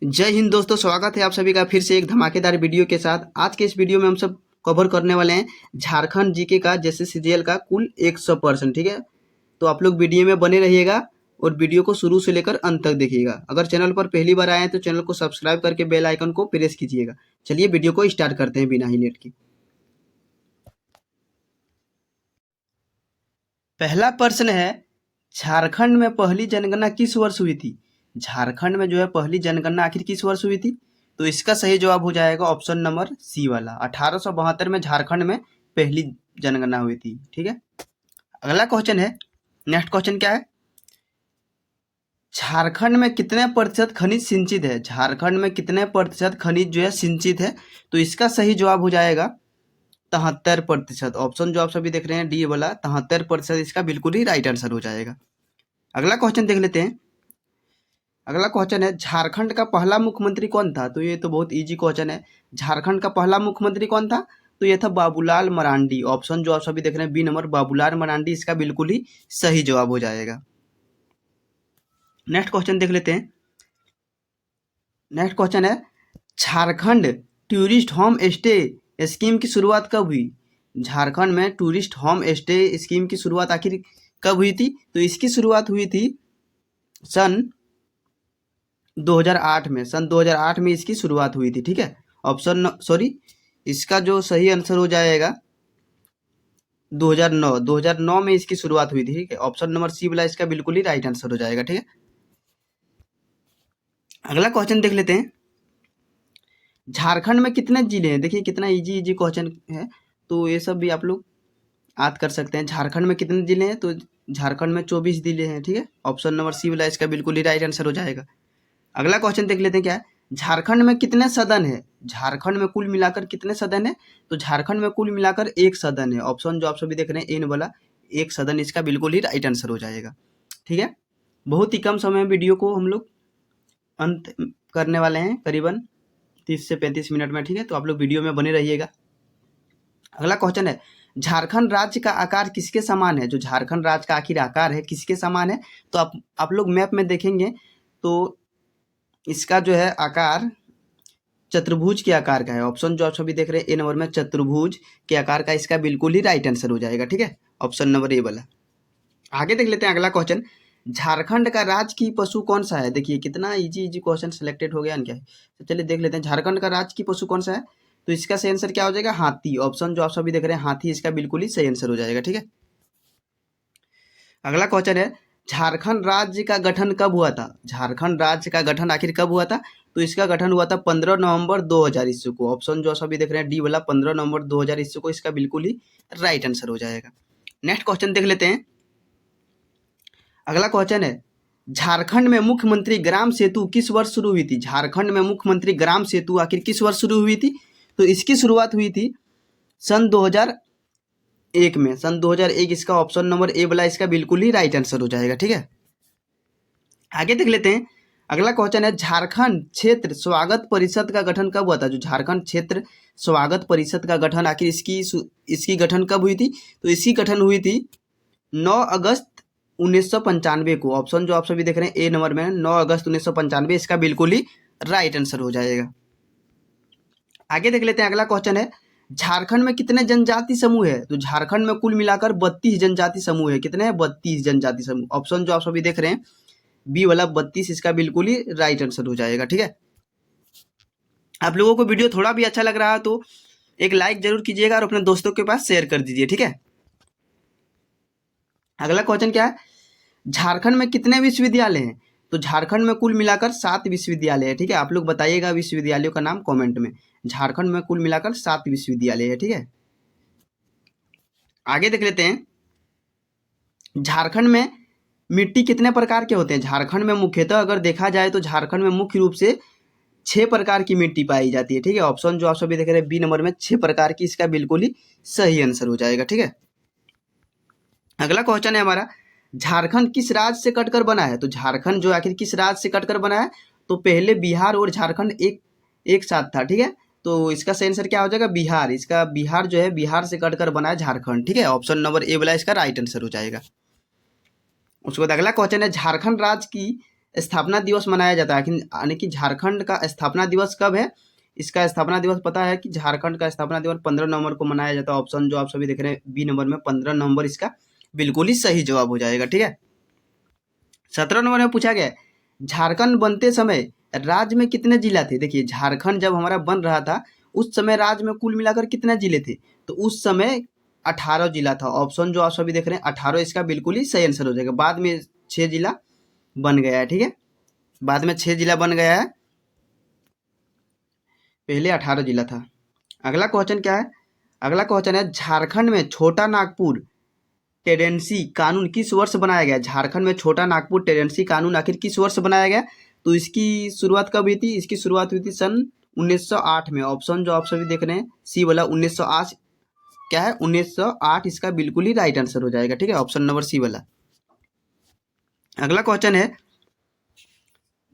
जय हिंद दोस्तों, स्वागत है आप सभी का फिर से एक धमाकेदार वीडियो के साथ। आज के इस वीडियो में हम सब कवर करने वाले हैं झारखंड जीके का जैसे सीजीएल का कुल 100%। ठीक है, तो आप लोग वीडियो में बने रहिएगा और वीडियो को शुरू से लेकर अंत तक देखिएगा। अगर चैनल पर पहली बार आए हैं तो चैनल को सब्सक्राइब करके बेल आइकन को प्रेस कीजिएगा। चलिए वीडियो को स्टार्ट करते हैं बिना ही लेट के। पहला प्रश्न है, झारखंड में पहली जनगणना किस वर्ष हुई थी? झारखंड में जो है पहली जनगणना आखिर किस वर्ष हुई थी? तो इसका सही जवाब हो जाएगा ऑप्शन नंबर सी वाला। 1872 में झारखंड में पहली जनगणना हुई थी। ठीक है, अगला क्वेश्चन है, नेक्स्ट क्वेश्चन क्या है, झारखंड में कितने प्रतिशत खनिज सिंचित है? झारखंड में कितने प्रतिशत खनिज जो है सिंचित है? तो इसका सही जवाब हो जाएगा 73%। ऑप्शन जो आप सभी देख रहे हैं डी वाला 73%, इसका बिल्कुल ही राइट आंसर हो जाएगा। अगला क्वेश्चन देख लेते हैं। अगला क्वेश्चन है, झारखंड का पहला मुख्यमंत्री कौन था? तो ये तो बहुत इजी क्वेश्चन है। झारखंड का पहला मुख्यमंत्री कौन था? तो ये था बाबूलाल मरांडी। ऑप्शन जो आप सभी देख रहे हैं बी नंबर बाबूलाल मरांडी, इसका बिल्कुल ही सही जवाब हो जाएगा। नेक्स्ट क्वेश्चन देख लेते हैं। नेक्स्ट क्वेश्चन है, Jharkhand tourist home stay scheme की शुरुआत कब हुई? झारखंड में टूरिस्ट होम स्टे स्कीम की शुरुआत आखिर कब हुई थी? तो इसकी शुरुआत हुई थी सन 2008 में। सन 2008 में इसकी शुरुआत हुई थी। ठीक है, इसका जो सही आंसर हो जाएगा 2009 में इसकी शुरुआत हुई थी। ठीक है, ऑप्शन नंबर सी वाला इसका बिल्कुल ही राइट आंसर हो जाएगा। ठीक है, अगला क्वेश्चन देख लेते हैं। झारखंड में कितने जिले हैं? देखिए कितना इजी क्वेश्चन है, तो ये सब भी आप लोग याद कर सकते हैं। झारखंड में कितने जिले हैं? तो झारखंड में 24 जिले हैं। ठीक है, ऑप्शन नंबर सी वाला इसका बिल्कुल ही राइट आंसर हो जाएगा। अगला क्वेश्चन देख लेते हैं, क्या है, झारखंड में कितने सदन है? झारखंड में कुल मिलाकर कितने सदन है? तो झारखंड में कुल मिलाकर एक सदन है। ऑप्शन जो आप सभी देख रहे हैं एन वाला एक सदन, इसका बिल्कुल ही राइट आंसर हो जाएगा। ठीक है, बहुत ही कम समय वीडियो को हम लोग अंत करने वाले हैं, करीबन 30 से 35 मिनट में। ठीक है, तो आप लोग वीडियो में बने रहिएगा। अगला क्वेश्चन है, झारखंड राज्य का आकार किसके समान है? जो झारखंड राज्य का आखिर आकार है किसके समान है? तो आप लोग मैप में देखेंगे तो इसका जो है आकार चतुर्भुज के आकार का है। ऑप्शन जो आप सभी देख रहे हैं ए नंबर में चतुर्भुज के आकार का, इसका बिल्कुल ही राइट आंसर हो जाएगा। ठीक है, ऑप्शन नंबर ए वाला। आगे देख लेते हैं अगला क्वेश्चन, झारखंड का राजकीय पशु कौन सा है? देखिए कितना इजी क्वेश्चन सिलेक्टेड हो गया क्या है। तो चलिए देख लेते हैं, झारखंड का राजकीय पशु कौन सा है? तो इसका सही आंसर क्या हो जाएगा? हाथी। ऑप्शन जो आप सभी देख रहे हैं हाथी, इसका बिल्कुल ही सही आंसर हो जाएगा। ठीक है, अगला क्वेश्चन है, झारखंड राज्य का गठन कब हुआ था? झारखंड राज्य का गठन आखिर कब हुआ था? तो इसका गठन हुआ था 15 नवंबर 2000 ईस्वी को। ऑप्शन जो सभी देख रहे हैं डी वाला 15 नवंबर 2000 ईस्वी को, इसका बिल्कुल ही राइट आंसर हो जाएगा। नेक्स्ट क्वेश्चन देख लेते हैं। अगला क्वेश्चन है, झारखंड में मुख्यमंत्री ग्राम सेतु किस वर्ष शुरू हुई थी? झारखंड में मुख्यमंत्री ग्राम सेतु आखिर किस वर्ष शुरू हुई थी? तो इसकी शुरुआत हुई थी सन 2001 में। सन 2001, इसका ऑप्शन नंबर ए वाला इसका बिल्कुल ही राइट आंसर हो जाएगा। ठीक है, आगे देख लेते हैं। अगला क्वेश्चन है, झारखंड क्षेत्र स्वागत परिषद का गठन कब हुआ था? जो झारखंड क्षेत्र स्वागत परिषद का गठन आखिर इसकी गठन कब हुई थी? तो इसकी गठन हुई थी 9 अगस्त 1995 को। ऑप्शन जो आप सभी देख रहे हैं ए नंबर में 9 अगस्त 1995, इसका बिल्कुल ही राइट आंसर हो जाएगा। आगे देख लेते हैं। अगला क्वेश्चन है, झारखंड में कितने जनजाति समूह है? तो झारखंड में कुल मिलाकर 32 जनजाति समूह है। कितने हैं? 32 जनजाति समूह। ऑप्शन जो आप सभी देख रहे हैं बी वाला 32, इसका बिल्कुल ही राइट आंसर हो जाएगा। ठीक है, आप लोगों को वीडियो थोड़ा भी अच्छा लग रहा है तो एक लाइक जरूर कीजिएगा और अपने दोस्तों के पास शेयर कर दीजिए। ठीक है, अगला क्वेश्चन क्या है, झारखंड में कितने विश्वविद्यालय हैं? तो झारखंड में कुल मिलाकर 7 विश्वविद्यालय है। ठीक है, आप लोग बताइएगा विश्वविद्यालयों का नाम कमेंट में। झारखंड में कुल मिलाकर 7 विश्वविद्यालय है। ठीक है, आगे देख लेते हैं। झारखंड में मिट्टी कितने प्रकार के होते हैं? झारखंड में मुख्यतः अगर देखा जाए तो झारखंड में मुख्य रूप से 6 प्रकार की मिट्टी पाई जाती है। ठीक है, ऑप्शन जो आप सभी देख रहे हैं बी नंबर में 6 प्रकार की, इसका बिल्कुल ही सही आंसर हो जाएगा। ठीक है, अगला क्वेश्चन है हमारा, झारखंड किस राज्य से कटकर बना है? तो झारखंड जो आखिर किस राज्य से कटकर बना है? तो पहले बिहार और झारखंड एक साथ था। ठीक है, तो इसका सही आंसर क्या हो जाएगा? बिहार। इसका बिहार जो है बिहार से कटकर बना है झारखंड। ठीक है, ऑप्शन नंबर ए वाला इसका राइट आंसर हो जाएगा। उसके बाद अगला क्वेश्चन है, झारखंड राज्य की स्थापना दिवस मनाया जाता है, यानी कि झारखंड का स्थापना दिवस कब है? इसका स्थापना दिवस पता है कि झारखंड का स्थापना दिवस 15 नवंबर को मनाया जाता है। ऑप्शन जो आप सभी देख रहे हैं बी नंबर में 15 नवंबर इसका बिल्कुल ही सही जवाब हो जाएगा। ठीक है, 17 नंबर में पूछा गया झारखंड बनते समय राज्य में कितने जिला थे? देखिए झारखंड जब हमारा बन रहा था उस समय राज्य में कुल मिलाकर कितने जिले थे? तो उस समय 18 जिला था। ऑप्शन जो आप सभी देख रहे हैं 18 इसका बिल्कुल ही सही आंसर हो जाएगा। बाद में 6 जिला बन गया है। ठीक है, बाद में 6 जिला बन गया है, पहले 18 जिला था। अगला क्वेश्चन क्या है? अगला क्वेश्चन है झारखंड में छोटा नागपुर टेंडेंसी कानून किस वर्ष बनाया गया? झारखंड में छोटा नागपुर टेंडेंसी कानून आखिर किस वर्ष बनाया गया? तो इसकी शुरुआत कब हुई थी? इसकी शुरुआत हुई थी सन 1908 में। ऑप्शन जो आप सभी देख रहे हैं सी वाला 1908 क्या है? 1908 इसका बिल्कुल ही राइट आंसर हो जाएगा। ठीक है, ऑप्शन नंबर सी वाला। अगला क्वेश्चन है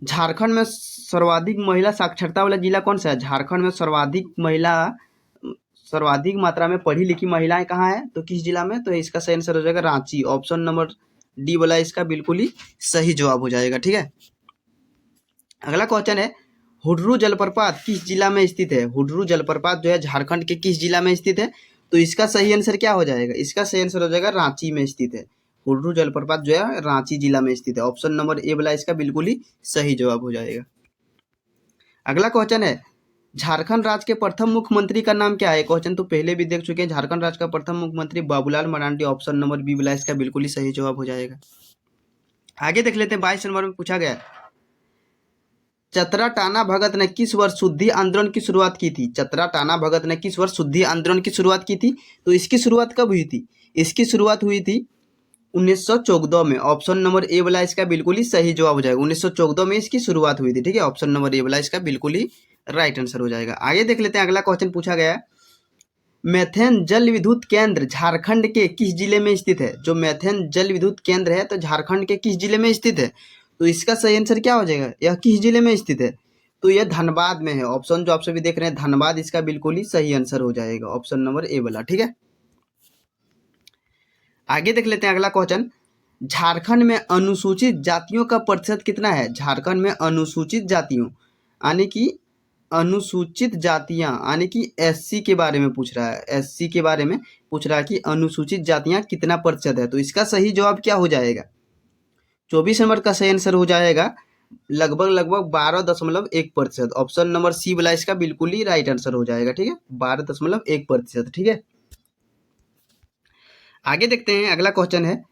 झारखंड में सर्वाधिक महिला साक्षरता वाला जिला कौन सा है? झारखंड में सर्वाधिक मात्रा में पढ़ी लिखी महिलाएं कहाँ है? तो किस जिला में? तो इसका सही आंसर हो जाएगा रांची। ऑप्शन नंबर डी वाला इसका बिल्कुल ही सही जवाब हो जाएगा। ठीक है, अगला क्वेश्चन है हुड्रू जलप्रपात किस जिला में स्थित है? हुड्रू जलप्रपात जो है झारखंड के किस जिला में स्थित है? तो इसका सही आंसर क्या हो जाएगा? इसका सही आंसर हो जाएगा रांची में स्थित है। हुड्रू जलप्रपात जो है रांची जिला में स्थित है। ऑप्शन नंबर ए वाला इसका बिल्कुल ही सही जवाब हो जाएगा। अगला क्वेश्चन है झारखंड राज्य के प्रथम मुख्यमंत्री का नाम क्या है? क्वेश्चन तो पहले भी देख चुके हैं। झारखंड राज्य का प्रथम मुख्यमंत्री Babulal Marandi. Option number B वाला इसका बिल्कुल ही सही जवाब हो जाएगा। आगे देख लेते हैं 22 नंबर में पूछा गया चतरा टाना भगत ने किस वर्ष शुद्धि आंदोलन की शुरुआत की थी? चतरा टाना भगत ने किस वर्ष शुद्धि आंदोलन की शुरुआत की थी? तो इसकी शुरुआत कब हुई थी? इसकी शुरुआत हुई थी 1914 में। ऑप्शन नंबर ए वाला इसका बिल्कुल ही सही जवाब हो जाएगा। 1914 में इसकी शुरुआत हुई थी। ठीक है, ऑप्शन नंबर ए वाला इसका बिल्कुल ही राइट आंसर हो जाएगा। आगे देख लेते हैं अगला क्वेश्चन पूछा गया है मैथेन जल विद्युत केंद्र झारखंड के किस जिले में स्थित है? जो मैथेन जल विद्युत केंद्र है तो झारखंड के किस जिले में स्थित है? तो इसका सही आंसर क्या हो जाएगा? यह किस जिले में स्थित है? तो यह धनबाद में है। ऑप्शन जो आप सभी देख रहे हैं धनबाद इसका बिल्कुल ही सही आंसर हो जाएगा। ऑप्शन नंबर ए वाला। ठीक है, आगे देख लेते हैं अगला क्वेश्चन झारखंड में अनुसूचित जातियों का प्रतिशत कितना है? झारखंड में अनुसूचित जातियों यानी कि अनुसूचित जातियां यानी कि एससी के बारे में पूछ रहा है। एससी के बारे में पूछ रहा है कि अनुसूचित जातियां कितना प्रतिशत है? तो इसका सही जवाब क्या हो जाएगा? 24 नंबर का सही आंसर हो जाएगा लगभग 12.1%। ऑप्शन नंबर सी वाला इसका बिल्कुल ही राइट आंसर हो जाएगा। ठीक है, 12.1%। ठीक है, आगे देखते हैं अगला क्वेश्चन है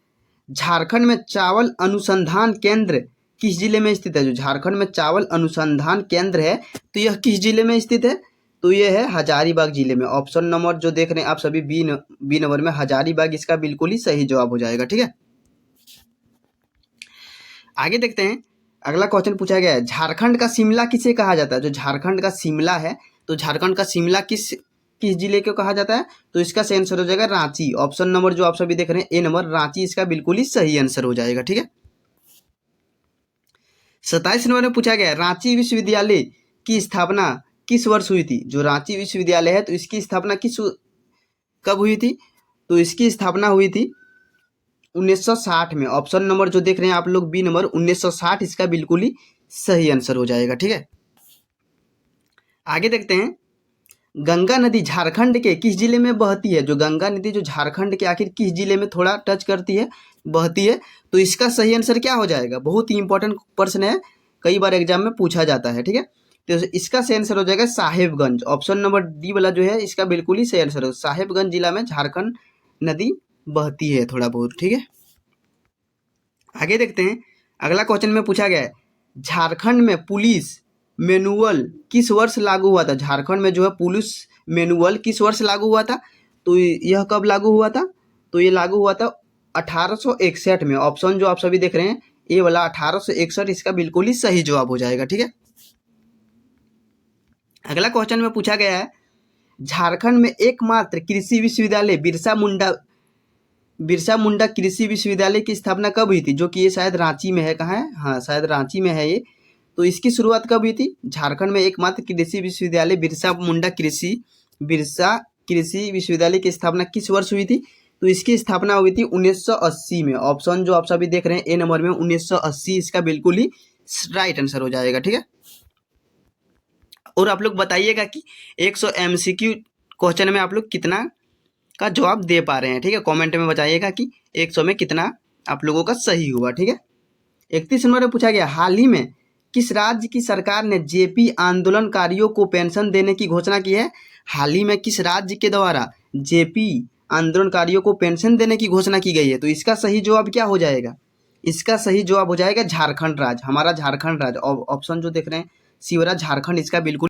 झारखंड में चावल अनुसंधान केंद्र किस जिले में स्थित है? जो झारखंड में चावल अनुसंधान केंद्र है तो यह किस जिले में स्थित है? तो यह है हजारीबाग जिले में। ऑप्शन नंबर जो देख रहे हैं आप सभी बी नंबर में हजारीबाग इसका बिल्कुल ही सही जवाब हो जाएगा। ठीक है, आगे देखते हैं अगला क्वेश्चन पूछा गया है झारखंड का शिमला किसे कहा जाता है? जो झारखंड का शिमला है तो झारखंड का शिमला किस जिले को कहा जाता है? तो इसका सही आंसर हो जाएगा रांची। ऑप्शन नंबर जो आप सभी देख रहे हैं ए नंबर रांची इसका बिल्कुल ही सही आंसर हो जाएगा। ठीक है, 27 नंबर में पूछा गया रांची विश्वविद्यालय की स्थापना किस वर्ष हुई थी? जो रांची विश्वविद्यालय है तो इसकी स्थापना कब हुई थी? तो इसकी स्थापना हुई थी 1960 में। ऑप्शन नंबर जो देख रहे हैं आप लोग बी नंबर 1960 इसका बिल्कुल ही सही आंसर हो जाएगा। ठीक है, आगे देखते हैं गंगा नदी झारखंड के किस जिले में बहती है? जो गंगा नदी जो झारखंड के आखिर किस जिले में थोड़ा टच करती है, बहती है? तो इसका सही आंसर क्या हो जाएगा? बहुत ही इंपॉर्टेंट प्रश्न है, कई बार एग्जाम में पूछा जाता है। ठीक है, तो इसका सही आंसर हो जाएगा साहेबगंज। ऑप्शन नंबर डी वाला जो है इसका बिल्कुल ही सही आंसर है। साहेबगंज जिला में झारखंड नदी बहती है थोड़ा बहुत। ठीक है, आगे देखते हैं अगला क्वेश्चन में पूछा गया है झारखंड में पुलिस मैनुअल किस वर्ष लागू हुआ था? झारखंड में जो है पुलिस मैनुअल किस वर्ष लागू हुआ था? तो यह कब लागू हुआ था? तो ये लागू हुआ था 1861 में। ऑप्शन जो आप सभी देख रहे हैं ए वाला 1861 इसका बिल्कुल ही सही जवाब हो जाएगा। ठीक है, अगला क्वेश्चन में पूछा गया है झारखंड में एकमात्र कृषि विश्वविद्यालय बिरसा मुंडा कृषि विश्वविद्यालय की स्थापना कब हुई थी? जो कि ये शायद रांची में है। कहाँ है? हाँ, शायद रांची में है ये। तो इसकी शुरुआत कब हुई थी? झारखंड में एकमात्र कृषि विश्वविद्यालय बिरसा मुंडा कृषि विश्वविद्यालय की स्थापना किस वर्ष हुई थी? तो इसकी स्थापना हुई थी 1980 में। ऑप्शन जो आप सभी देख रहे हैं ए नंबर में 1980 इसका बिल्कुल ही राइट आंसर हो जाएगा। ठीक है, और आप लोग बताइएगा कि 100 MCQ क्वेश्चन में आप लोग कितना का जवाब दे पा रहे हैं। ठीक है, कमेंट में बताइएगा कि 100 में कितना आप लोगों का सही हुआ। ठीक है, 31 नंबर में पूछा गया, हाल ही में किस राज्य की सरकार ने जेपी आंदोलनकारियों को पेंशन देने की घोषणा की है? हाल ही में किस राज्य के द्वारा जेपी आंदोलनकारियों को पेंशन देने की घोषणा की गई है? तो इसका सही जवाब क्या हो जाएगा? इसका सही जवाब हो जाएगा झारखंड राज्य, हमारा झारखंड राज्य। ऑप्शन जो देख रहे हैं शिवराज झारखंड, इसका बिल्कुल।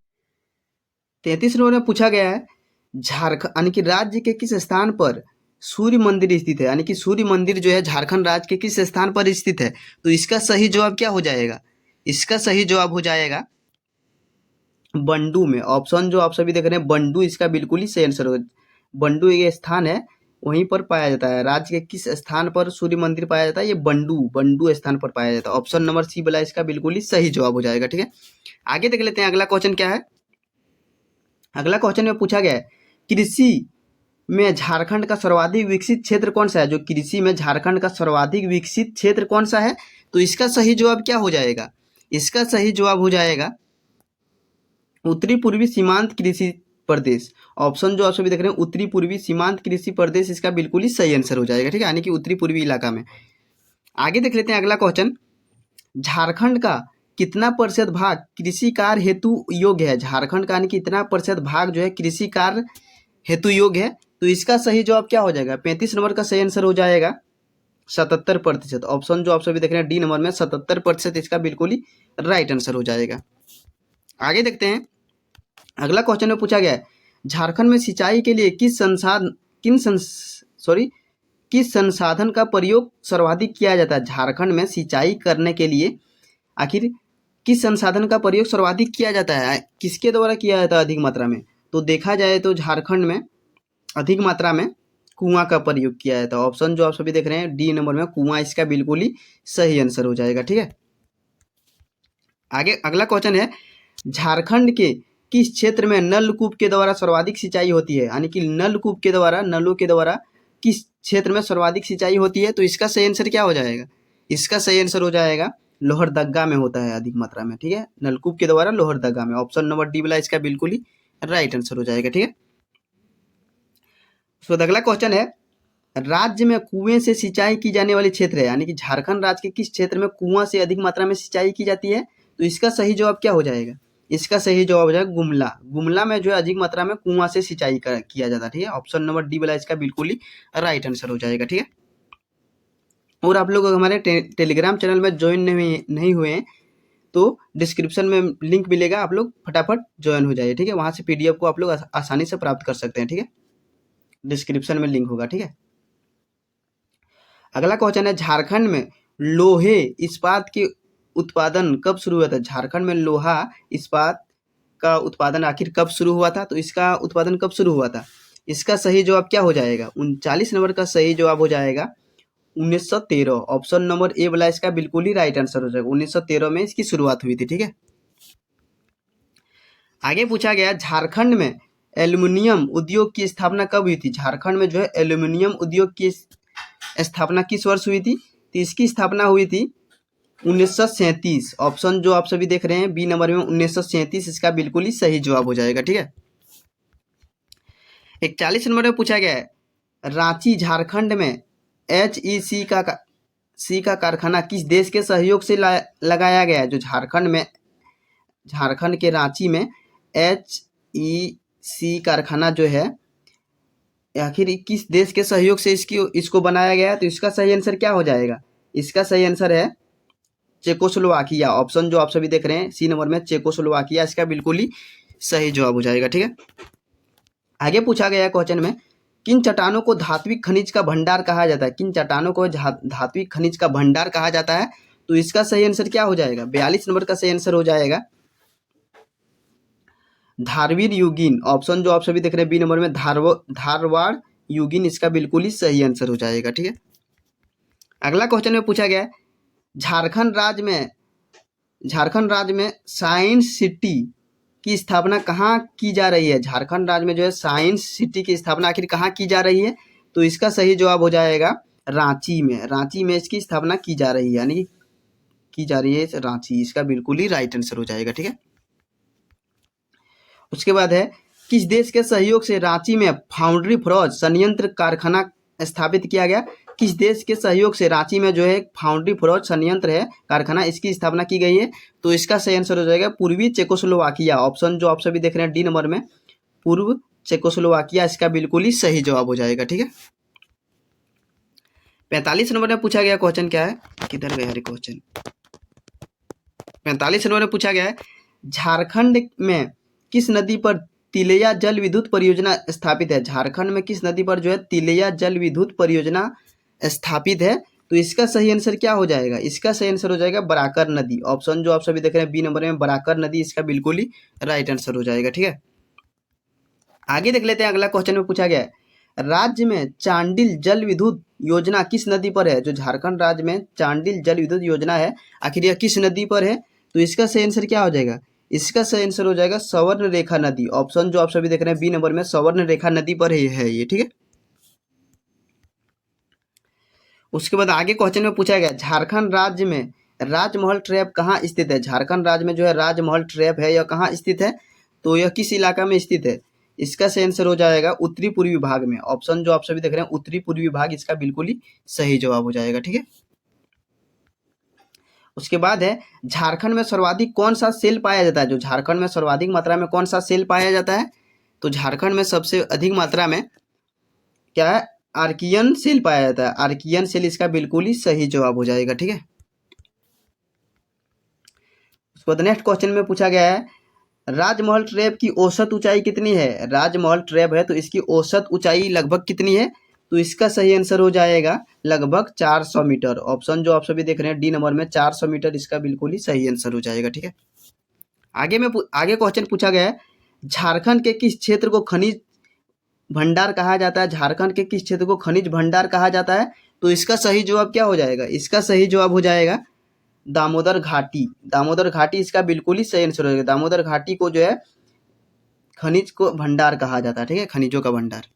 33 नंबर में पूछा गया है, झारखंड यानी कि राज्य के किस स्थान पर सूर्य मंदिर स्थित है? यानी कि सूर्य मंदिर जो है झारखंड राज्य के किस स्थान पर स्थित है? तो इसका सही जवाब क्या हो जाएगा? इसका सही जवाब हो जाएगा बंडू में। ऑप्शन जो आप सभी देख रहे हैं बंडू, इसका बिल्कुल ही सही आंसर हो। बंडू ये स्थान है, वहीं पर पाया जाता है। राज्य के किस स्थान पर सूर्य मंदिर पाया जाता है? ये बंडू स्थान पर पाया जाता है। ऑप्शन नंबर सी वाला इसका बिल्कुल ही सही जवाब हो जाएगा। ठीक है, आगे देख लेते हैं अगला क्वेश्चन क्या है। अगला क्वेश्चन में पूछा गया है, कृषि में झारखंड का सर्वाधिक विकसित क्षेत्र कौन सा है? जो कृषि में झारखंड का सर्वाधिक विकसित क्षेत्र कौन सा है? तो इसका सही जवाब क्या हो जाएगा? इसका सही जवाब हो जाएगा उत्तरी पूर्वी सीमांत कृषि प्रदेश। ऑप्शन जो आप सभी देख रहे हैं उत्तरी पूर्वी सीमांत कृषि प्रदेश, इसका बिल्कुल ही सही आंसर हो जाएगा। ठीक है, यानी कि उत्तरी पूर्वी इलाका में। आगे देख लेते हैं अगला क्वेश्चन, झारखंड का कितना प्रतिशत भाग कृषि कार्य हेतु योग्य है? झारखंड का यानी कि कितना प्रतिशत भाग जो है कृषि कार्य हेतु योग्य है? तो इसका सही जवाब क्या हो जाएगा? 35 नंबर का सही आंसर हो जाएगा 77%। ऑप्शन जो आप सभी देख रहे हैं डी नंबर में 77%, इसका बिल्कुल ही राइट आंसर हो जाएगा। आगे देखते हैं अगला क्वेश्चन में पूछा गया है, झारखंड में सिंचाई के लिए किस संसाधन का प्रयोग सर्वाधिक किया जाता है? झारखंड में सिंचाई करने के लिए आखिर किस संसाधन का प्रयोग सर्वाधिक किया जाता है? किसके द्वारा किया जाता है अधिक मात्रा में? तो देखा जाए तो झारखंड में अधिक मात्रा में कुआं का प्रयोग किया जाता है। ऑप्शन जो आप सभी देख रहे हैं डी नंबर में कुआं, इसका बिल्कुल ही सही आंसर हो जाएगा। ठीक है, आगे अगला क्वेश्चन है, झारखंड के किस क्षेत्र में नलकूप के द्वारा सर्वाधिक सिंचाई होती है? यानी कि नलकूप के द्वारा, नलों के द्वारा किस क्षेत्र में सर्वाधिक सिंचाई होती है? तो इसका सही आंसर क्या हो जाएगा? इसका सही आंसर हो जाएगा लोहरदगा में होता है अधिक मात्रा में। ठीक है, नलकूप के द्वारा लोहरदगा में। ऑप्शन नंबर डी वाला इसका बिल्कुल ही राइट आंसर हो जाएगा। ठीक है, तो अगला क्वेश्चन है, राज्य में कुएं से सिंचाई की जाने वाली क्षेत्र है, यानी कि झारखंड राज्य के किस क्षेत्र में कुआं से अधिक मात्रा में सिंचाई की जाती है? तो इसका सही जवाब क्या हो जाएगा? इसका सही जवाब हो जाएगा गुमला। गुमला में जो है अधिक मात्रा में कुआं से सिंचाई किया जाता है। ठीक है, ऑप्शन नंबर डी वाला इसका बिल्कुल ही राइट आंसर हो जाएगा। ठीक है, और आप लोग हमारे टेलीग्राम चैनल में ज्वाइन नहीं हुए हैं तो डिस्क्रिप्शन में लिंक मिलेगा, आप लोग फटाफट ज्वाइन हो जाइए। ठीक है, वहां से PDF को आप लोग आसानी से प्राप्त कर सकते हैं। ठीक है, डिस्क्रिप्शन में लिंक होगा। ठीक है, अगला क्वेश्चन है, झारखंड में लोहे इस्पात के उत्पादन कब शुरू हुआ था? झारखंड में लोहा इस्पात का उत्पादन आखिर कब शुरू हुआ था? तो इसका उत्पादन कब शुरू हुआ था? इसका सही जवाब क्या हो जाएगा? 39 नंबर का सही जवाब हो जाएगा 1913। ऑप्शन नंबर ए वाला इसका बिल्कुल ही राइट आंसर हो जाएगा। 1913 में इसकी शुरुआत हुई थी। ठीक है, आगे पूछा गया, झारखंड में एल्युमिनियम उद्योग की स्थापना कब हुई थी? झारखंड में जो है एल्युमिनियम उद्योग की स्थापना किस वर्ष हुई थी? तो इसकी स्थापना हुई थी 1937। ऑप्शन जो आप सभी देख रहे हैं बी नंबर में 1937, इसका बिल्कुल ही सही जवाब हो जाएगा। ठीक है, 41 नंबर में पूछा गया है, रांची झारखंड में HEC का कारखाना किस देश के सहयोग से लगाया गया है? जो झारखंड के रांची में HEC कारखाना जो है आखिर किस देश के सहयोग से इसको बनाया गया है? तो इसका सही आंसर क्या हो जाएगा? इसका सही आंसर है चेकोस्लोवाकिया। ऑप्शन जो आप सभी देख रहे हैं सी नंबर में चेकोस्लोवाकिया, इसका बिल्कुल ही सही जवाब हो जाएगा। ठीक है, आगे पूछा गया क्वेश्चन में, किन चट्टानों को धात्विक खनिज का भंडार कहा जाता है? किन चट्टानों को धात्विक खनिज का भंडार कहा जाता है? तो इसका सही आंसर क्या हो जाएगा? 42 नंबर का सही आंसर हो जाएगा धारवीर युगीन। ऑप्शन जो आप सभी देख रहे हैं बी नंबर में धारवाड़ युगीन, इसका बिल्कुल ही सही आंसर हो जाएगा। ठीक है, अगला क्वेश्चन में पूछा गया, झारखंड राज्य में साइंस सिटी की स्थापना कहाँ की जा रही है? झारखंड राज्य में जो है साइंस सिटी की स्थापना आखिर कहाँ की जा रही है? तो इसका सही जवाब हो जाएगा रांची में। रांची में इसकी स्थापना की जा रही है, यानी की जा रही है रांची, इसका बिल्कुल ही राइट आंसर हो जाएगा। ठीक है, उसके बाद है किस देश के सहयोग से रांची में फाउंड्री फरोज संयंत्र कारखाना स्थापित किया गया। किस देश के सहयोग से रांची में जो है फाउंड्री फरोज संयंत्र है कारखाना, इसकी स्थापना की गई है। तो इसका सही आंसर हो जाएगा पूर्वी चेकोस्लोवाकिया। ऑप्शन जो आप सभी देख रहे हैं डी नंबर में, पूर्व चेकोस्लोवाकिया इसका बिल्कुल ही सही जवाब हो जाएगा। ठीक है, 45 नंबर में पूछा गया क्वेश्चन क्या है, किधर गया रे क्वेश्चन, 45 नंबर में पूछा गया है झारखंड में किस नदी पर तिलैया जल विद्युत परियोजना स्थापित है। झारखंड में किस नदी पर जो है तिलैया जल विद्युत परियोजना स्थापित है। तो इसका सही आंसर क्या हो जाएगा, इसका सही आंसर हो जाएगा बराकर नदी। ऑप्शन जो आप सभी देख रहे हैं बी नंबर में, बराकर नदी इसका बिल्कुल ही राइट आंसर हो जाएगा। ठीक है, आगे देख लेते हैं। अगला क्वेश्चन में पूछा गया है राज्य में चांडिल जल विद्युत योजना किस नदी पर है। जो झारखंड राज्य में चांडिल जल विद्युत योजना है, आखिर यह किस नदी पर है। तो इसका सही आंसर क्या हो जाएगा, इसका सही आंसर हो जाएगा सवर्ण रेखा नदी। ऑप्शन जो आप सभी देख रहे हैं बी नंबर में, सवर्ण रेखा नदी पर है ये। ठीक है, उसके बाद आगे क्वेश्चन में पूछा गया झारखंड राज्य में राजमहल ट्रैप कहाँ स्थित है। झारखंड राज्य में जो है राजमहल ट्रैप है, यह कहाँ स्थित है। तो यह किस इलाका में स्थित है। इसका सही आंसर हो जाएगा उत्तरी पूर्वी भाग में। ऑप्शन जो आप सभी देख रहे हैं उत्तरी पूर्वी भाग, इसका बिल्कुल ही सही जवाब हो जाएगा। ठीक है, उसके बाद है झारखंड में सर्वाधिक कौन सा सेल पाया जाता है। जो झारखंड में सर्वाधिक मात्रा में कौन सा सेल पाया जाता है। तो झारखंड में सबसे अधिक मात्रा में क्या है, आर्कियन सेल पाया जाता है। आर्कियन सेल इसका बिल्कुल ही सही जवाब हो जाएगा। ठीक है, उसके बाद नेक्स्ट क्वेश्चन में पूछा गया है राजमहल ट्रैप की औसत ऊंचाई कितनी है। राजमहल ट्रैप है तो इसकी औसत ऊंचाई लगभग कितनी है। तो इसका सही आंसर हो जाएगा लगभग 400 मीटर। ऑप्शन जो आप सभी देख रहे हैं डी नंबर में 400 मीटर, इसका बिल्कुल ही सही आंसर हो जाएगा। ठीक है, आगे क्वेश्चन पूछा गया है झारखंड के किस क्षेत्र को खनिज भंडार कहा जाता है। झारखंड के किस क्षेत्र को खनिज भंडार कहा जाता है। तो इसका सही जवाब क्या हो जाएगा, इसका सही जवाब हो जाएगा दामोदर घाटी। दामोदर घाटी इसका बिल्कुल ही सही आंसर हो जाएगा। दामोदर घाटी को जो है खनिज को भंडार कहा जाता है। ठीक है, खनिजों का भंडार।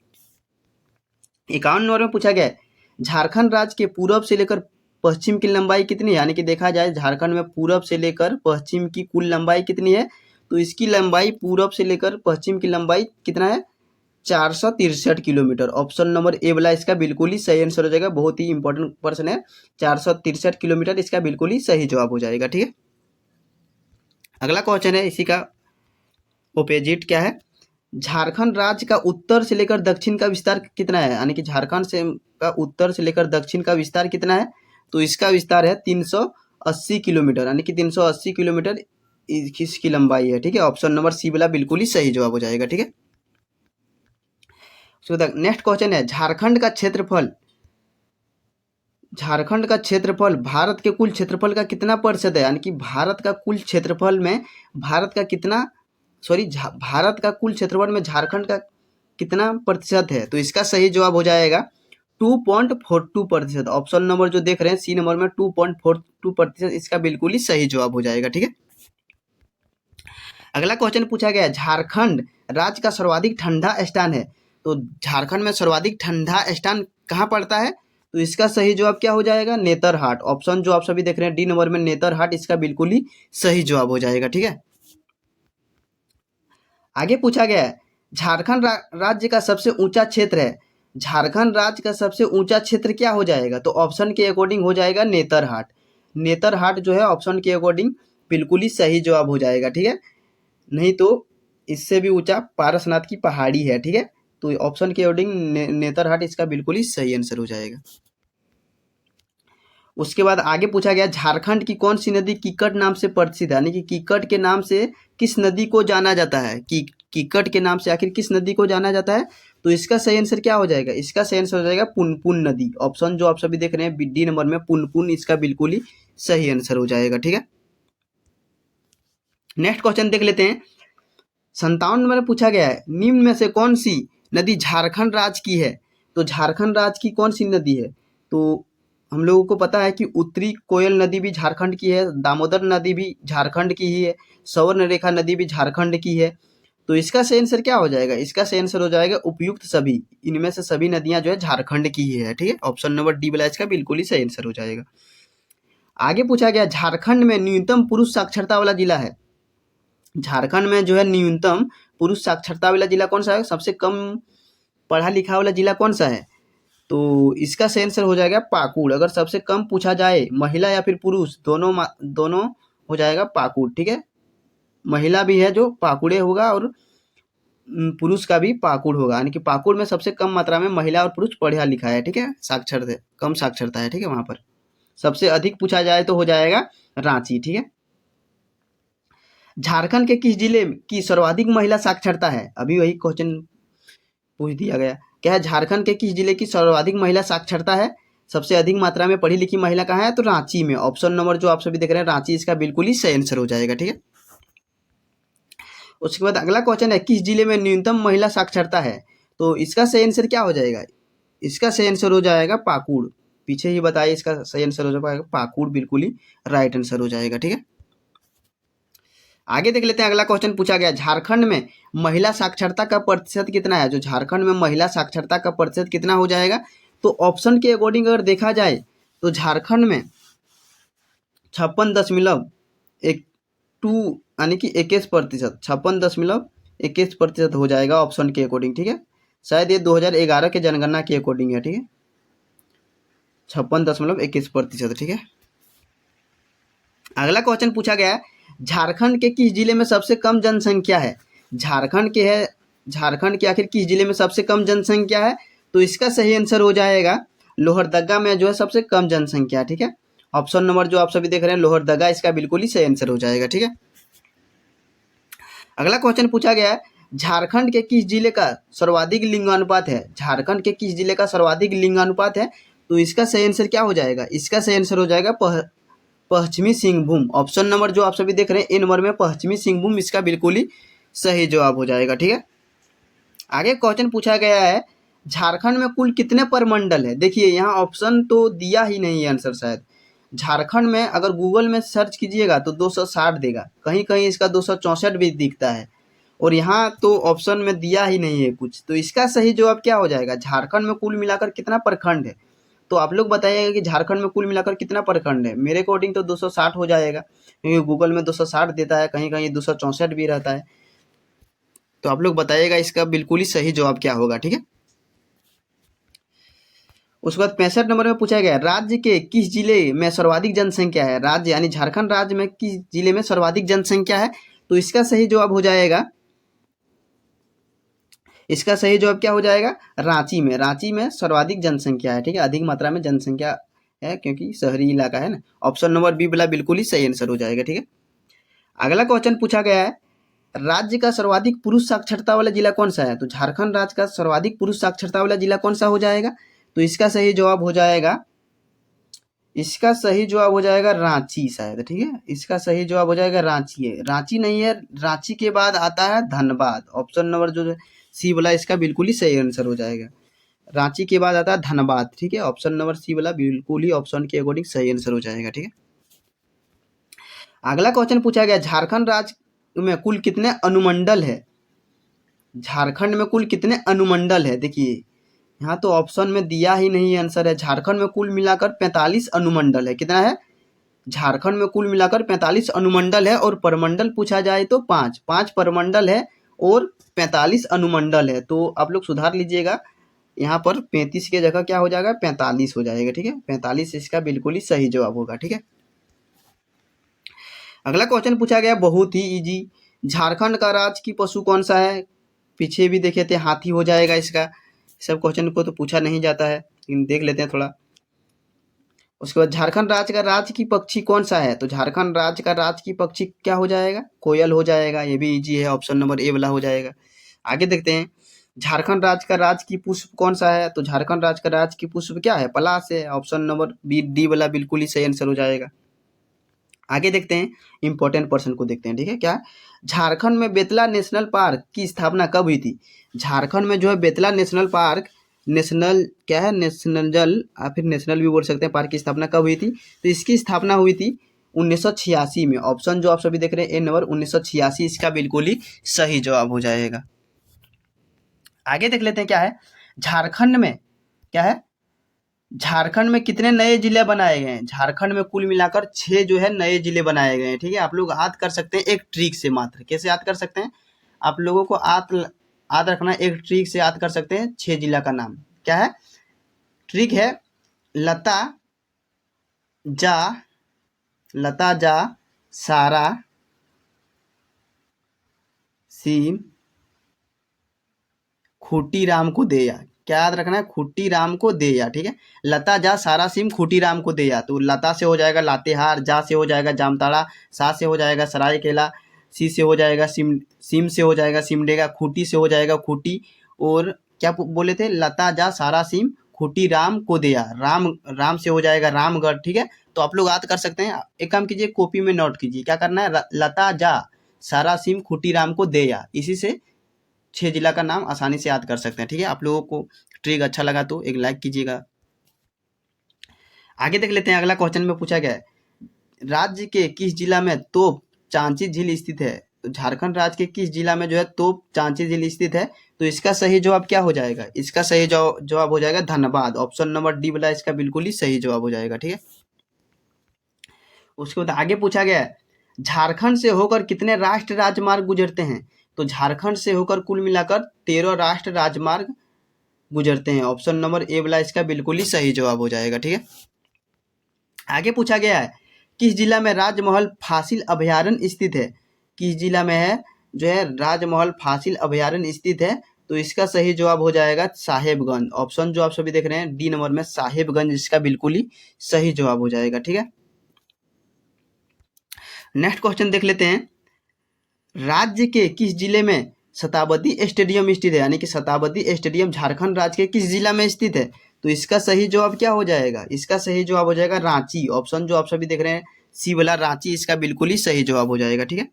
51 नंबर में पूछा गया है झारखंड राज्य के पूरब से लेकर पश्चिम की लंबाई कितनी है। यानी कि देखा जाए झारखंड में पूरब से लेकर पश्चिम की कुल लंबाई कितनी है। तो इसकी लंबाई पूरब से लेकर पश्चिम की लंबाई कितना है, 463 किलोमीटर। ऑप्शन नंबर ए वाला इसका बिल्कुल ही सही आंसर हो जाएगा। बहुत ही इंपॉर्टेंट प्रश्न है, 463 किलोमीटर इसका बिल्कुल ही सही जवाब हो जाएगा। ठीक है, अगला क्वेश्चन है इसी का ओपोजिट क्या है, झारखंड राज्य का उत्तर से लेकर दक्षिण का विस्तार कितना है। यानी कि झारखंड से का उत्तर से लेकर दक्षिण का विस्तार कितना है। तो इसका विस्तार है 380 किलोमीटर। यानी कि 380 किलोमीटर इसकी लंबाई है। ठीक है, ऑप्शन नंबर सी वाला बिल्कुल ही सही जवाब हो जाएगा। ठीक है, नेक्स्ट क्वेश्चन है झारखंड का क्षेत्रफल भारत के कुल क्षेत्रफल का कितना प्रतिशत है। यानी कि भारत का कुल क्षेत्रफल में भारत का कुल क्षेत्रफल में झारखंड का कितना प्रतिशत है। तो इसका सही जवाब हो जाएगा 2.42%। ऑप्शन नंबर जो देख रहे हैं सी नंबर में 2.42%, इसका बिल्कुल ही सही जवाब हो जाएगा। ठीक है, अगला क्वेश्चन पूछा गया है झारखंड राज्य का सर्वाधिक ठंडा स्थान है। तो झारखंड में सर्वाधिक ठंडा स्थान कहाँ पड़ता है। तो इसका सही जवाब क्या हो जाएगा, नेतरहाट। ऑप्शन जो आप सभी देख रहे हैं डी नंबर में नेतरहाट, इसका बिल्कुल ही सही जवाब हो जाएगा। ठीक है, आगे पूछा गया है झारखंड राज्य का सबसे ऊंचा क्षेत्र है। झारखंड राज्य का सबसे ऊंचा क्षेत्र क्या हो जाएगा। तो ऑप्शन के अकॉर्डिंग हो जाएगा नेतरहाट। नेतरहाट जो है ऑप्शन के अकॉर्डिंग बिल्कुल ही सही जवाब हो जाएगा। ठीक है, नहीं तो इससे भी ऊंचा पारसनाथ की पहाड़ी है। ठीक है, तो ऑप्शन के अकॉर्डिंग नेतरहाट इसका बिल्कुल ही सही आंसर हो जाएगा। उसके बाद आगे पूछा गया झारखंड की कौन सी नदी कीकट नाम से प्रसिद्ध है। यानी कि कीकट के नाम से किस नदी को जाना जाता है। कीकट के नाम से आखिर किस नदी को जाना जाता है। तो इसका सही आंसर क्या हो जाएगा, इसका सही आंसर हो जाएगा पुनपुन नदी। ऑप्शन जो आप सभी देख रहे हैं डी नंबर में पुनपुन, इसका बिल्कुल ही सही आंसर हो जाएगा। ठीक है, नेक्स्ट क्वेश्चन देख लेते हैं। 57 नंबर में पूछा गया है निम्न में से कौन सी नदी झारखंड राज्य की है। तो झारखंड राज्य की कौन सी नदी है। तो हम लोगों को पता है कि उत्तरी कोयल नदी भी झारखंड की है, दामोदर नदी भी झारखंड की ही है, सवर्ण रेखा नदी भी झारखंड की है। तो इसका सही आंसर क्या हो जाएगा, इसका सही आंसर हो जाएगा उपयुक्त सभी। इनमें से सभी नदियां जो है झारखंड की ही है। ठीक है, ऑप्शन नंबर डी वाला इसका बिल्कुल ही सही आंसर हो जाएगा। आगे पूछा गया झारखंड में न्यूनतम पुरुष साक्षरता वाला जिला है। झारखंड में जो है न्यूनतम पुरुष साक्षरता वाला जिला कौन सा है, सबसे कम पढ़ा लिखा वाला जिला कौन सा है, तो इसका सही आंसर हो जाएगा पाकुड़। अगर सबसे कम पूछा जाए महिला या फिर पुरुष दोनों हो जाएगा पाकुड़, ठीक है। महिला भी है जो पाकुड़े होगा और पुरुष का भी पाकुड़ होगा, यानी कि पाकुड़ में सबसे कम मात्रा में महिला और पुरुष पढ़ा लिखा है, ठीक है, साक्षर है, कम साक्षरता है, ठीक है। वहां पर सबसे अधिक पूछा जाए तो हो जाएगा रांची, ठीक है। झारखंड के किस जिले की सर्वाधिक महिला साक्षरता है, अभी वही क्वेश्चन पूछ दिया गया, क्या है झारखंड के किस जिले की सर्वाधिक महिला साक्षरता है, सबसे अधिक मात्रा में पढ़ी लिखी महिला कहाँ है, तो रांची में। ऑप्शन नंबर जो आप सभी देख रहे हैं रांची, इसका बिल्कुल ही सही आंसर हो जाएगा, ठीक है। उसके बाद अगला क्वेश्चन है किस जिले में न्यूनतम महिला साक्षरता है, तो इसका सही आंसर क्या हो जाएगा, इसका सही आंसर हो जाएगा पाकुड़। पीछे ही बताइए, इसका सही आंसर हो जाएगा पाकुड़, बिल्कुल ही राइट आंसर हो जाएगा, ठीक है। आगे देख लेते हैं अगला क्वेश्चन पूछा गया झारखंड में महिला साक्षरता का प्रतिशत कितना है, जो झारखंड में महिला साक्षरता का प्रतिशत कितना हो जाएगा, तो ऑप्शन के अकॉर्डिंग अगर देखा जाए तो झारखंड में 56.12 यानी कि 21%, 56.21% हो जाएगा ऑप्शन के अकॉर्डिंग, ठीक है। शायद ये 2011 के जनगणना के अकॉर्डिंग है, ठीक है, 56.21%, ठीक है। अगला क्वेश्चन पूछा गया है झारखंड के किस जिले में सबसे कम जनसंख्या है, झारखंड के आखिर किस जिले में सबसे कम जनसंख्या है, तो इसका सही आंसर हो जाएगा लोहरदगा में जो है सबसे कम जनसंख्या, ठीक है। ऑप्शन नंबर जो आप सभी देख रहे हैं लोहरदगा, इसका बिल्कुल ही सही आंसर हो जाएगा, ठीक है। अगला क्वेश्चन पूछा गया है झारखंड के किस जिले का सर्वाधिक लिंगानुपात है, झारखंड के किस जिले का सर्वाधिक लिंगानुपात है, तो इसका सही आंसर क्या हो जाएगा, इसका सही आंसर हो जाएगा पश्चिमी सिंहभूम। ऑप्शन नंबर जो आप सभी देख रहे हैं ए नंबर में पश्चिमी सिंहभूम, इसका बिल्कुल ही सही जवाब हो जाएगा, ठीक है। आगे क्वेश्चन पूछा गया है झारखंड में कुल कितने प्रमंडल है, देखिए यहाँ ऑप्शन तो दिया ही नहीं है आंसर शायद। झारखंड में अगर गूगल में सर्च कीजिएगा तो 260 देगा, कहीं कहीं इसका 264 भी दिखता है, और यहाँ तो ऑप्शन में दिया ही नहीं है कुछ, तो इसका सही जवाब क्या हो जाएगा, झारखंड में कुल मिलाकर कितना प्रखंड है, तो आप लोग बताइएगा कि झारखंड में कुल मिलाकर कितना प्रखंड है। मेरे अकॉर्डिंग तो 260 हो जाएगा, क्योंकि गूगल में 260 देता है, कहीं कहीं 264 भी रहता है, तो आप लोग बताइएगा इसका बिल्कुल ही सही जवाब क्या होगा, ठीक है। उसके बाद 65 नंबर में पूछा गया राज्य के किस जिले में सर्वाधिक जनसंख्या है, राज्य यानी झारखंड राज्य में किस जिले में सर्वाधिक जनसंख्या है, तो इसका सही जवाब हो जाएगा, इसका सही जवाब क्या हो जाएगा, रांची में। रांची में सर्वाधिक जनसंख्या है, ठीक है, अधिक मात्रा में जनसंख्या है क्योंकि शहरी इलाका है ना। ऑप्शन नंबर बी वाला बिल्कुल ही सही आंसर हो जाएगा, ठीक है। अगला क्वेश्चन पूछा गया है राज्य का सर्वाधिक पुरुष साक्षरता वाला जिला कौन सा है, तो झारखंड राज्य का सर्वाधिक पुरुष साक्षरता वाला जिला कौन सा हो जाएगा, तो इसका सही जवाब हो जाएगा, इसका सही जवाब हो जाएगा रांची शायद, ठीक है, इसका सही जवाब हो जाएगा रांची है, रांची नहीं है, रांची के बाद आता है धनबाद। ऑप्शन नंबर जो सी वाला इसका बिल्कुल ही सही आंसर हो जाएगा, रांची के बाद आता है धनबाद, ठीक है। ऑप्शन नंबर सी वाला बिल्कुल ही ऑप्शन के अकॉर्डिंग सही आंसर हो जाएगा, ठीक है। अगला क्वेश्चन पूछा गया झारखंड राज्य में कुल कितने अनुमंडल है, झारखंड में कुल कितने अनुमंडल है, देखिए यहाँ तो ऑप्शन में दिया ही नहीं आंसर है। झारखंड में कुल मिलाकर 45 अनुमंडल है, कितना है, झारखंड में कुल मिलाकर 45 अनुमंडल है, और प्रमंडल पूछा जाए तो 5 प्रमंडल है और 45 अनुमंडल है, तो आप लोग सुधार लीजिएगा, यहाँ पर 35 के जगह क्या हो जाएगा 45 हो जाएगा, ठीक है, 45 इसका बिल्कुल ही सही जवाब होगा, ठीक है। अगला क्वेश्चन पूछा गया बहुत ही इजी, झारखंड का राजकीय पशु कौन सा है, पीछे भी देखे थे हाथी हो जाएगा इसका, सब क्वेश्चन को तो पूछा नहीं जाता है, लेकिन देख लेते हैं थोड़ा। उसके बाद झारखंड राज्य का राजकीय पक्षी कौन सा है, तो झारखंड राज्य का राजकीय पक्षी क्या हो जाएगा, कोयल हो जाएगा, ये भी इजी है, ऑप्शन नंबर ए वाला हो जाएगा। आगे देखते हैं झारखंड राज्य का राजकीय पुष्प कौन सा है, तो झारखंड राज्य का राजकीय पुष्प क्या है, पलाश है, ऑप्शन नंबर बी डी वाला बिल्कुल ही सही आंसर हो जाएगा। आगे देखते हैं इंपॉर्टेंट पर्सन को देखते हैं, ठीक है, क्या झारखंड में बेतला नेशनल पार्क की स्थापना कब हुई थी, झारखंड में जो है बेतला नेशनल पार्क, नेशनल क्या है, नेशनल या फिर नेशनल भी बोल सकते हैं, पार्क की स्थापना कब हुई थी, तो इसकी स्थापना हुई थी 1986 में। ऑप्शन जो आप सभी देख रहे हैं ए नंबर 1986 इसका बिल्कुल ही सही जवाब हो जाएगा। आगे देख लेते हैं क्या है झारखंड में क्या है झारखंड में कितने नए जिले बनाए गए हैं? झारखंड में कुल मिलाकर 6 जो है नए जिले बनाए गए हैं। ठीक है, आप लोग याद कर सकते हैं एक ट्रिक से मात्र। कैसे याद कर सकते हैं? आप लोगों को याद रखना, एक ट्रिक से याद कर सकते हैं 6 जिला का नाम। क्या है ट्रिक? है लता जा, लता जा, सारा, सीम, खूटी राम को देया। क्या याद रखना है? खूटी राम को देया। ठीक है, लता जा, सारा, सीम, खूटी राम को देया। तो लता से हो जाएगा लातेहार, जा से हो जाएगा जामताड़ा, सा से हो जाएगा सरायकेला, सी से हो जाएगा सीम से हो जाएगा सिमडेगा, खूटी से हो जाएगा खूटी। और क्या बोले थे? लता जा, सारा, सीम, खूटी राम को देया। राम से हो जाएगा रामगढ़। ठीक है, तो आप लोग याद कर सकते हैं। एक काम कीजिए, कॉपी में नोट कीजिए। क्या करना है? लता जा, सारा, सीम, खूटी राम को देया। इसी से 6 जिला का नाम आसानी से याद कर सकते हैं। ठीक है, आप लोगों को ट्रिक अच्छा लगा तो एक लाइक कीजिएगा। आगे देख लेते हैं। अगला क्वेश्चन में पूछा गया है, राज्य के किस जिला में तोप चांची झील स्थित है? तो झारखंड राज्य के किस जिला में जो है तोप चांची झील स्थित है? तो इसका सही जवाब क्या हो जाएगा? इसका सही जवाब हो जाएगा धनबाद। ऑप्शन नंबर डी वाला इसका बिल्कुल ही सही जवाब हो जाएगा। ठीक है, उसके बाद आगे पूछा गया है, झारखंड से होकर कितने राष्ट्रीय राजमार्ग गुजरते हैं? तो झारखंड से होकर कुल मिलाकर 13 राष्ट्रीय राजमार्ग गुजरते हैं। ऑप्शन नंबर ए वाला इसका बिल्कुल ही सही जवाब हो जाएगा। ठीक है, आगे पूछा गया है, किस जिला में राजमहल फासिल अभयारण्य स्थित है? किस जिला में है जो है राजमहल फासिल अभयारण्य स्थित है? तो इसका सही जवाब हो जाएगा साहेबगंज। ऑप्शन जो आप सभी देख रहे हैं डी नंबर में साहेबगंज इसका बिल्कुल ही सही जवाब हो जाएगा। ठीक है, नेक्स्ट क्वेश्चन देख लेते हैं, राज्य के किस जिले में शताब्दी स्टेडियम स्थित है? यानी कि शताब्दी स्टेडियम झारखंड राज्य के किस जिला में स्थित है? तो इसका सही जवाब क्या हो जाएगा? इसका सही जवाब हो जाएगा रांची। ऑप्शन जो आप सभी देख रहे हैं सी वाला रांची इसका बिल्कुल ही सही जवाब हो जाएगा। ठीक है,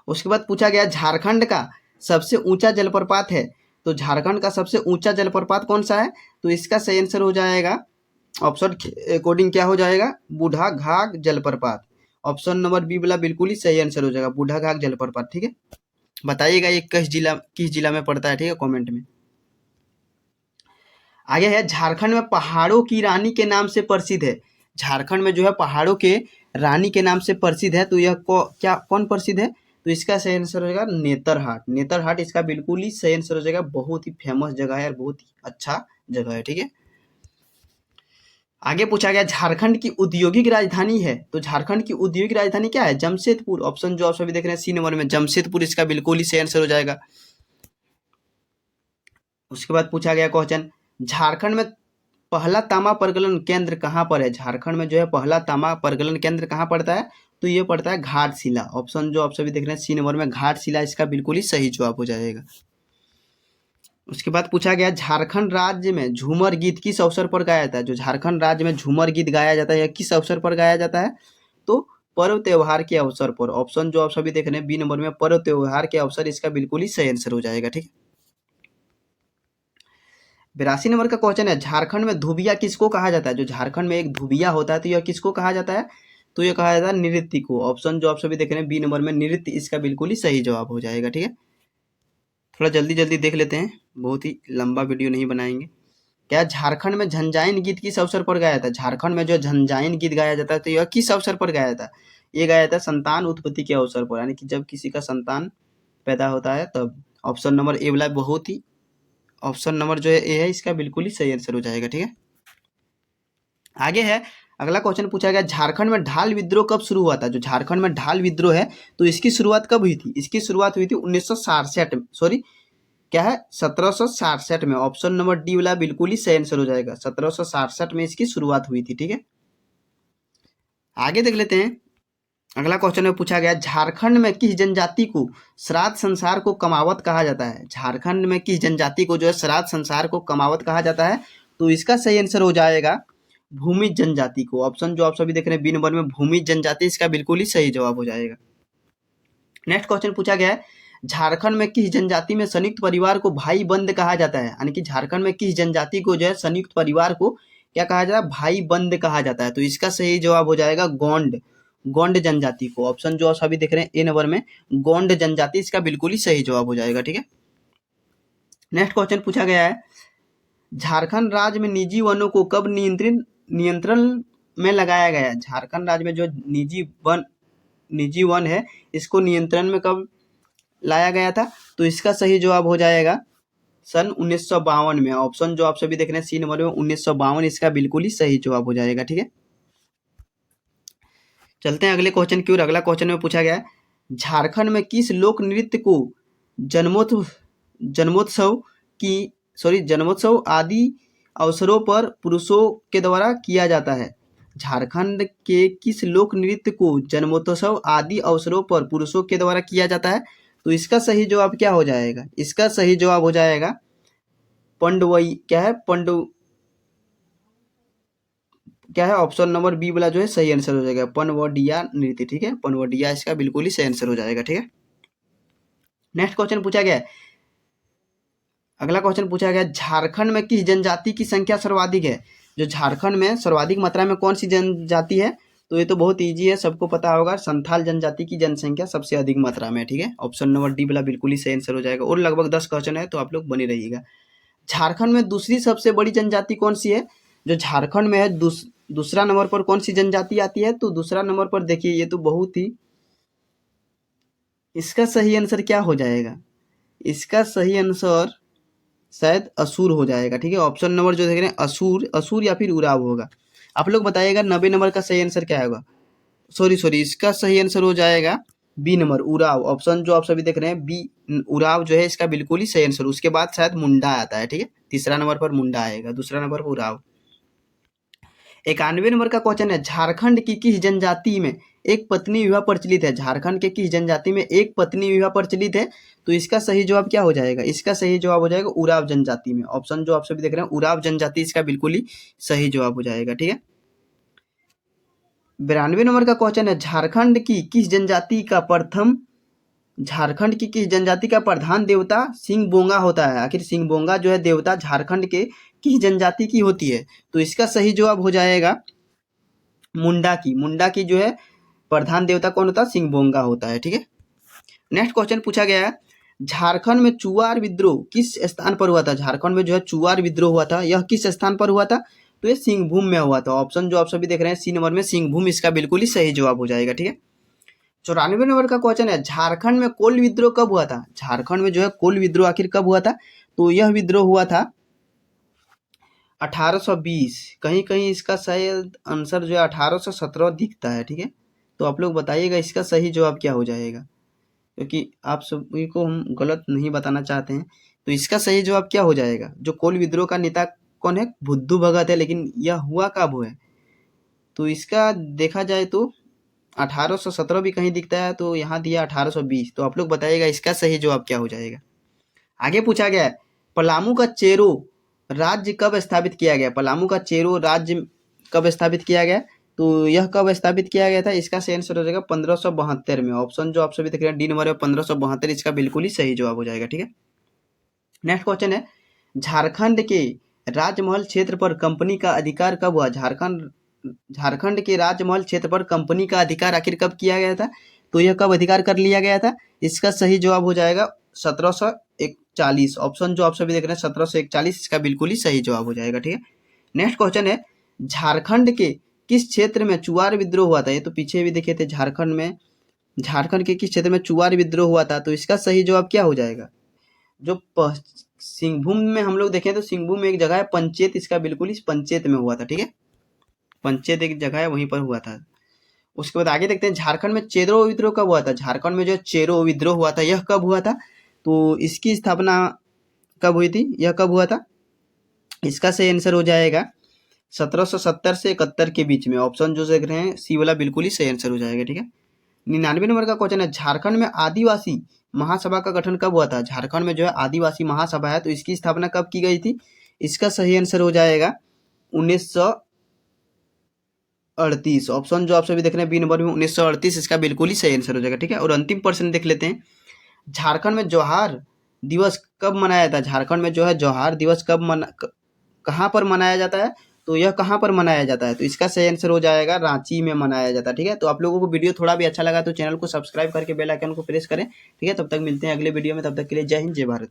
उसके बाद पूछा गया झारखंड का सबसे ऊंचा जलप्रपात है। तो झारखंड का सबसे ऊंचा जलप्रपात कौन सा है? तो इसका सही आंसर हो जाएगा ऑप्शन अकॉर्डिंग क्या हो जाएगा? बूढ़ा घाघ जलप्रपात। ऑप्शन नंबर बी वाला बिल्कुल ही सही आंसर हो जाएगा बूढ़ा घाघ जलप्रपात। ठीक है, बताइएगा ये किस जिला में पड़ता है? ठीक है, कमेंट में। आगे है, झारखंड में पहाड़ों की रानी के नाम से प्रसिद्ध है। झारखंड में जो है पहाड़ों के रानी के नाम से प्रसिद्ध है। तो यह कौन प्रसिद्ध है? तो इसका सही आंसर हो जाएगा नेतरहाट। नेतरहाट इसका बिल्कुल ही सही आंसर हो जाएगा। बहुत ही फेमस जगह है और बहुत ही अच्छा जगह है। ठीक है, आगे पूछा गया झारखंड की औद्योगिक राजधानी है। तो झारखंड की औद्योगिक राजधानी क्या है? जमशेदपुर। ऑप्शन जो आप सभी देख रहे हैं सी नंबर में जमशेदपुर इसका बिल्कुल ही सही आंसर हो जाएगा। उसके बाद पूछा गया क्वेश्चन, झारखंड में पहला तांबा प्रगलन केंद्र कहाँ पर है? झारखंड में जो है पहला तांबा प्रगलन केंद्र कहाँ पड़ता है? तो ये पड़ता है घाटशिला। ऑप्शन जो आप सभी देख रहे हैं सी नंबर में घाटशिला इसका बिल्कुल ही सही जवाब हो जाएगा। उसके बाद पूछा गया झारखंड राज्य में झूमर गीत किस अवसर पर गाया जाता है? जो झारखंड राज्य में झूमर गीत गाया जाता है यह किस अवसर पर गाया जाता है? तो पर्व त्योहार के अवसर पर। ऑप्शन जो आप सभी देख रहे हैं बी नंबर में पर्व त्योहार के अवसर इसका बिल्कुल ही सही आंसर हो जाएगा। ठीक है, 82 नंबर का क्वेश्चन है, झारखंड में धुबिया किसको कहा जाता है? जो झारखंड में एक धुबिया होता है तो यह किसको कहा जाता है? तो यह कहा जाता है नृत्य को। ऑप्शन जो आप सभी देख रहे हैं बी नंबर में नृत्य इसका बिल्कुल ही सही जवाब हो जाएगा। ठीक है, थोड़ा जल्दी जल्दी देख लेते हैं, बहुत ही लंबा वीडियो नहीं बनाएंगे। क्या झारखंड में झंझाइन गीत किस अवसर पर गाया था? झारखंड में जो झंझाइन गीत गाया जाता है तो यह किस अवसर पर गाया था? ये गाया था संतान उत्पत्ति के अवसर पर, यानी कि जब किसी का संतान पैदा होता है तब। ऑप्शन नंबर ए वाला बहुत ही ऑप्शन नंबर जो है ए है इसका बिल्कुल ही सही आंसर हो जाएगा। ठीक है, आगे है, अगला क्वेश्चन पूछा गया झारखंड में ढाल विद्रोह कब शुरू हुआ था? जो झारखंड में ढाल विद्रोह है तो इसकी शुरुआत कब हुई थी? इसकी शुरुआत हुई थी 1967 में, सॉरी क्या है 1767 में। ऑप्शन नंबर डी वाला बिल्कुल ही सही आंसर हो जाएगा। 1767 में इसकी शुरुआत हुई थी। ठीक है, आगे देख लेते हैं। अगला क्वेश्चन में पूछा गया झारखंड में किस जनजाति को श्राद्ध संसार को कमावत कहा जाता है? झारखंड में किस जनजाति को जो है श्राद्ध संसार को कमावत कहा जाता है? तो इसका सही आंसर हो जाएगा भूमि जनजाति को। ऑप्शन जो आप सभी देख रहे हैं बी नंबर में भूमि जनजाति इसका बिल्कुल ही सही जवाब हो जाएगा। नेक्स्ट क्वेश्चन पूछा गया है झारखंड में किस जनजाति में संयुक्त परिवार को भाई बंद कहा जाता है? यानी कि झारखंड में किस जनजाति को जो है संयुक्त परिवार को क्या कहा जाता है? भाई बंद कहा जाता है। तो इसका सही जवाब हो जाएगा गोंड। गोंड जनजाति को। ऑप्शन जो आप सभी देख रहे हैं ए नंबर में गोंड जनजाति इसका बिल्कुल ही सही जवाब हो जाएगा। ठीक है, नेक्स्ट क्वेश्चन पूछा गया है झारखंड राज्य में निजी वनों को कब नियंत्रण में लगाया गया? झारखंड राज्य में जो निजी वन है इसको नियंत्रण में कब लाया गया था? तो इसका सही जवाब हो जाएगा सन 1952 में। ऑप्शन जो आप सभी देख रहे हैं सी नंबर में 1952 इसका बिल्कुल ही सही जवाब हो जाएगा। ठीक है, चलते हैं अगले क्वेश्चन की ओर। अगला क्वेश्चन में पूछा गया है झारखंड में किस लोक नृत्य को जन्मोत्सव आदि अवसरों पर पुरुषों के द्वारा किया जाता है? झारखंड के किस लोक नृत्य को जन्मोत्सव आदि अवसरों पर पुरुषों के द्वारा किया जाता है? तो इसका सही जवाब क्या हो जाएगा? इसका सही जवाब हो जाएगा पंडवई। क्या है ऑप्शन नंबर बी वाला जो है सही आंसर हो जाएगा, पनवडिया नृत्य। ठीक है, पनवडिया इसका बिल्कुल ही सही आंसर हो जाएगा। ठीक है, नेक्स्ट क्वेश्चन पूछा गया है, अगला क्वेश्चन पूछा गया झारखंड में किस जनजाति की संख्या सर्वाधिक है? जो झारखंड में सर्वाधिक मात्रा में कौन सी जनजाति है? तो ये तो बहुत इजी है, सबको पता होगा, संथाल जनजाति की जनसंख्या सबसे अधिक मात्रा में। ठीक है, ऑप्शन नंबर डी वाला बिल्कुल ही सही आंसर हो जाएगा। और लगभग 10 क्वेश्चन है तो आप लोग बने रहिएगा। झारखंड में दूसरी सबसे बड़ी जनजाति कौन सी है? जो झारखंड में है दूसरा नंबर पर कौन सी जनजाति आती है? तो दूसरा नंबर पर देखिए, ये तो बहुत ही, इसका सही आंसर क्या हो जाएगा? इसका सही आंसर शायद असुर हो जाएगा। ठीक है, ऑप्शन नंबर जो देख रहे हैं असुर या फिर उराव होगा। आप लोग बताइएगा 90 नंबर का सही आंसर क्या होगा? सॉरी, इसका सही आंसर हो जाएगा बी नंबर, उराव। ऑप्शन जो आप सभी देख रहे हैं बी, उराव जो है इसका बिल्कुल ही सही आंसर। उसके बाद शायद मुंडा आता है। ठीक है, तीसरा नंबर पर मुंडा आएगा, दूसरा नंबर पर उराव। 91 नंबर का क्वेश्चन है झारखंड की किस जनजाति में एक पत्नी विवाह प्रचलित है? झारखंड के किस जनजाति में एक पत्नी विवाह प्रचलित है? तो इसका सही जवाब क्या हो जाएगा? इसका सही जवाब हो जाएगा उराव जनजाति में। ऑप्शन जो आप सभी देख रहे हैं उराव जनजाति इसका बिल्कुल ही सही जवाब हो जाएगा। ठीक है, 92 नंबर का क्वेश्चन है झारखंड की किस जनजाति का प्रधान देवता सिंहबोंगा होता है? आखिर सिंहबोंगा जो है देवता झारखंड के किस जनजाति की होती है? तो इसका सही जवाब हो जाएगा मुंडा की जो है प्रधान देवता कौन होता है? सिंहबोंगा होता है। ठीक है, नेक्स्ट क्वेश्चन पूछा गया है झारखंड में चुआर विद्रोह किस स्थान पर हुआ था? झारखंड में जो है चुआर विद्रोह हुआ था, यह किस स्थान पर हुआ था? तो ये सिंहभूम में हुआ था। ऑप्शन जो आप सभी देख रहे हैं सी नंबर में सिंहभूम इसका बिल्कुल ही सही जवाब हो जाएगा। ठीक है, 94 नंबर का क्वेश्चन है झारखंड में कोल विद्रोह कब हुआ था? झारखंड में जो है कोल विद्रोह आखिर कब हुआ था? तो यह विद्रोह हुआ था 1820। कहीं कहीं इसका शायद आंसर जो है 1817 दिखता है। ठीक है, तो आप लोग बताइएगा इसका सही जवाब क्या हो जाएगा, क्योंकि आप सभी को हम गलत नहीं बताना चाहते हैं। तो इसका सही जवाब क्या हो जाएगा? जो कोल विद्रोह का नेता कौन है? बुद्धू भगत है। लेकिन यह हुआ कब है? तो इसका देखा जाए तो 1817 भी कहीं दिखता है, तो यहाँ दिया 1820। तो आप लोग बताइएगा इसका सही जवाब क्या हो जाएगा। आगे पूछा गया है पलामू का चेरो राज्य कब स्थापित किया गया? पलामू का चेरो राज्य कब स्थापित किया गया? तो यह कब स्थापित किया गया था? इसका सही आंसर हो जाएगा 1572 में। ऑप्शन जो आप सभी देख रहे हैं डी नंबर है 1572 इसका बिल्कुल ही सही जवाब हो जाएगा। ठीक है, नेक्स्ट क्वेश्चन है झारखंड के राजमहल क्षेत्र पर कंपनी का अधिकार कब हुआ? झारखंड के राजमहल क्षेत्र पर कंपनी का अधिकार आखिर कब किया गया था? तो यह कब अधिकार कर लिया गया था? इसका सही जवाब हो जाएगा 1741। ऑप्शन जो आप सभी देख रहे हैं 1741 इसका बिल्कुल ही सही जवाब हो जाएगा। ठीक है, नेक्स्ट क्वेश्चन है झारखंड के किस क्षेत्र में चुआर विद्रोह हुआ था? ये तो पीछे भी देखे थे, झारखंड के किस क्षेत्र में चुआर विद्रोह हुआ था? तो इसका सही जवाब क्या हो जाएगा? जो सिंहभूम में हम लोग देखें तो सिंहभूम में एक जगह है पंचेत, इसका बिल्कुल ही पंचेत में हुआ था। ठीक है, पंचेत एक जगह है वहीं पर हुआ था। उसके बाद आगे देखते हैं झारखंड में चेरो विद्रोह कब हुआ था? झारखंड में जो चेरो विद्रोह हुआ था यह कब हुआ था? तो इसकी स्थापना कब हुई थी? यह कब हुआ था? इसका सही आंसर हो जाएगा 1770 से 71 के बीच में। ऑप्शन जो देख रहे हैं सी वाला बिल्कुल ही सही आंसर हो जाएगा। ठीक है, 99 नंबर का क्वेश्चन है झारखंड में आदिवासी महासभा का गठन कब हुआ था? झारखंड में जो है आदिवासी महासभा है, तो इसकी स्थापना कब की गई थी? इसका सही आंसर हो जाएगा 1938। ऑप्शन जो आप सभी देख रहे हैं बी नंबर में 1938 इसका बिल्कुल ही सही आंसर हो जाएगा। ठीक है, और अंतिम प्रश्न देख लेते हैं झारखंड में जौहर दिवस कब मनाया था? झारखंड में जो है जौहर दिवस कहाँ पर मनाया जाता है? तो यह कहाँ पर मनाया जाता है? तो इसका सही आंसर हो जाएगा रांची में मनाया जाता है। ठीक है, तो आप लोगों को वीडियो थोड़ा भी अच्छा लगा तो चैनल को सब्सक्राइब करके बेल आइकन को प्रेस करें। ठीक है, तब तक मिलते हैं अगले वीडियो में, तब तक के लिए जय हिंद जय भारत।